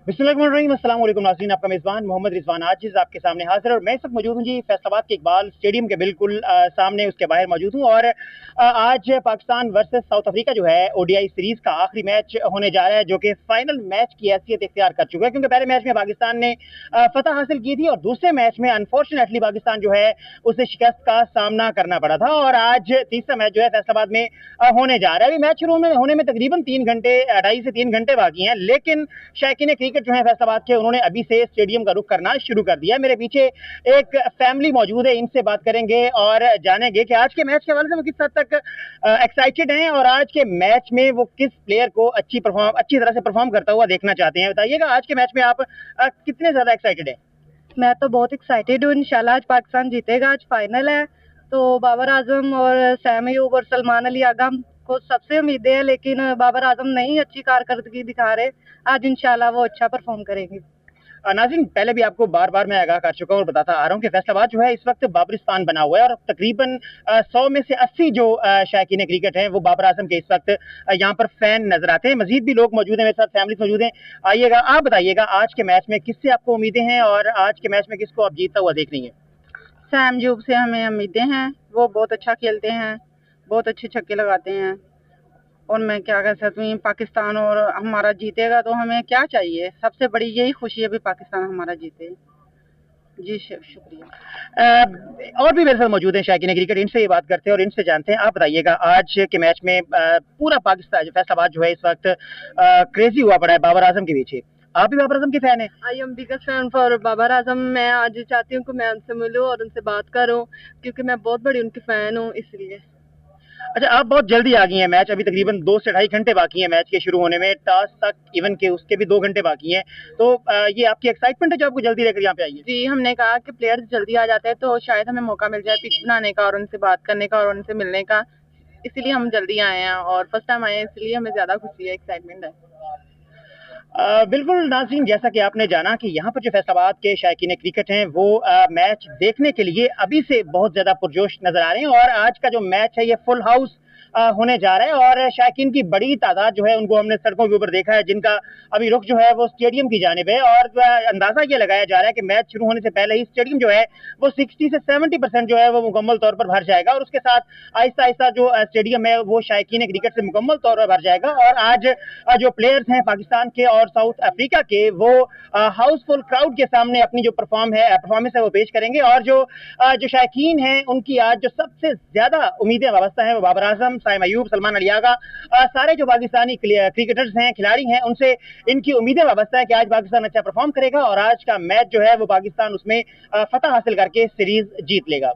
बिस्मिल्लाहिर्रहमानिर्रहीम। अस्सलाम वालेकुम नाज़रीन, आपका मेज़बान मोहम्मद रिजवान आजिज़ आपके सामने हाजिर और मैं इस वक्त मौजूद हूँ जी फैसलाबाद के इकबाल स्टेडियम के बिल्कुल सामने, उसके बाहर मौजूद हूँ। और आज पाकिस्तान वर्सेस साउथ अफ्रीका जो है ओडीआई सीरीज का आखिरी मैच होने जा रहा है, जो कि फाइनल मैच की हैसियत इख्तियार कर चुका है, क्योंकि पहले मैच में पाकिस्तान ने फतह हासिल की थी और दूसरे मैच में अनफॉर्चुनेटली पाकिस्तान जो है उसे शिकस्त का सामना करना पड़ा था। और आज तीसरा मैच जो है फैसलाबाद में होने जा रहा है। अभी मैच शुरू होने में तकरीबन 3 घंटे 2.5 से 3 घंटे बाकी हैं, लेकिन शायकीन क्रिकेट जो है फैसलाबाद के उन्होंने अभी से स्टेडियम का रुख करना शुरू कर दिया है। मेरे पीछे एक फैमिली मौजूद है, इनसे बात करेंगे और जानेंगे कि आज के मैच के हवाले से वो किस हद तक एक्साइटेड हैं और आज के मैच में वो किस प्लेयर को अच्छी तरह से परफॉर्म करता हुआ देखना चाहते हैं। बताइएगा, आज के मैच में आप कितने ज्यादा एक्साइटेड हैं? मैं तो बहुत एक्साइटेड हूँ। इंशाल्लाह आज पाकिस्तान जीतेगा। आज फाइनल है तो बाबर आजम और सैम अयूब और सलमान अली आगा को सबसे उम्मीदें हैं, लेकिन बाबर आजम नहीं अच्छी कारकर्दगी दिखा रहे। आज इंशाल्लाह वो अच्छा परफॉर्म करेंगे। नाज़रीन, पहले भी आपको बार बार मैं आगाह कर चुका हूँ और बताता आ रहा हूँ कि फैसलाबाद जो है इस वक्त बाबरिस्तान बना हुआ है और तकरीबन 100 में से 80 जो शायकीन क्रिकेट हैं वो बाबर आजम के इस वक्त यहाँ पर फैन नजर आते हैं। मजीद भी लोग मौजूद हैं, मेरे साथ फैमिली मौजूद हैं। आइएगा, आप बताइएगा आज के मैच में किससे आपको उम्मीदें हैं और आज के मैच में किसको आप जीतता हुआ देख रही हैं? सैम अयूब से हमें उम्मीदें हैं, वो बहुत अच्छा खेलते हैं, बहुत अच्छे छक्के लगाते हैं। और मैं क्या कह सकती हूँ, पाकिस्तान और हमारा जीतेगा तो हमें क्या चाहिए, सबसे बड़ी यही खुशी है भी पाकिस्तान हमारा जीते। जी शुक्रिया। और भी मेरे साथ मौजूद हैं शायकीन क्रिकेट, इनसे ये बात करते हैं और इनसे जानते हैं। आप बताइएगा, आज के मैच में पूरा पाकिस्तान फैसलाबाद जो है इस वक्त क्रेजी हुआ पड़ा है बाबर आजम के पीछे। आप भी बाबर आजम के फैन हैं? I am biggest fan for Babar Azam. मैं आज चाहती हूँ कि मैं उनसे मिलूं और उनसे बात करूं, क्योंकि मैं बहुत बड़ी उनकी फैन हूँ, इसलिए। अच्छा, आप बहुत जल्दी आ गई हैं। मैच अभी तकरीबन 2 से 2.5 घंटे बाकी हैं मैच के शुरू होने में, टॉस तक इवन के उसके भी 2 घंटे बाकी हैं। तो ये आपकी एक्साइटमेंट है जो आपको जल्दी लेकर यहाँ पे आई है? जी, हमने कहा कि प्लेयर्स जल्दी आ जाते हैं तो शायद हमें मौका मिल जाए पिच बनाने का और उनसे बात करने का और उनसे मिलने का, इसीलिए हम जल्दी आए हैं और फर्स्ट टाइम आए हैं, इसलिए हमें ज्यादा खुशी है, एक्साइटमेंट है। बिल्कुल नाज़रीन, जैसा कि आपने जाना कि यहाँ पर जो फैसलाबाद के शायकीन क्रिकेट हैं वो मैच देखने के लिए अभी से बहुत ज़्यादा पुरजोश नज़र आ रहे हैं। और आज का जो मैच है ये फुल हाउस होने जा रहा है और शायकीन की बड़ी तादाद जो है उनको हमने सड़कों के ऊपर देखा है, जिनका अभी रुख जो है वो स्टेडियम की जानिब है। और अंदाज़ा ये लगाया जा रहा है कि मैच शुरू होने से पहले ही स्टेडियम जो है वो 60 से 70% जो है वो मुकम्मल तौर पर भर जाएगा और उसके साथ आहिस्ता आहिस्ता जो स्टेडियम है वो शायकीन क्रिकेट से मुकम्मल तौर पर भर जाएगा। और आज जो प्लेयर्स हैं पाकिस्तान के और साउथ अफ्रीका के, वो हाउसफुल क्राउड के सामने अपनी जो परफॉर्मेंस है वो पेश करेंगे। और जो शायकीन हैं उनकी आज जो सबसे ज्यादा उम्मीदें वाबस्ता हैं वो बाबर आजम, सैम अयूब, सलमान अली आगा, सारे जो पाकिस्तानी क्रिकेटर्स हैं, खिलाड़ी हैं, उनसे इनकी उम्मीदें वाबस्ता है कि आज पाकिस्तान अच्छा परफॉर्म करेगा और आज का मैच जो है वो पाकिस्तान उसमें फतह हासिल करके सीरीज जीत लेगा।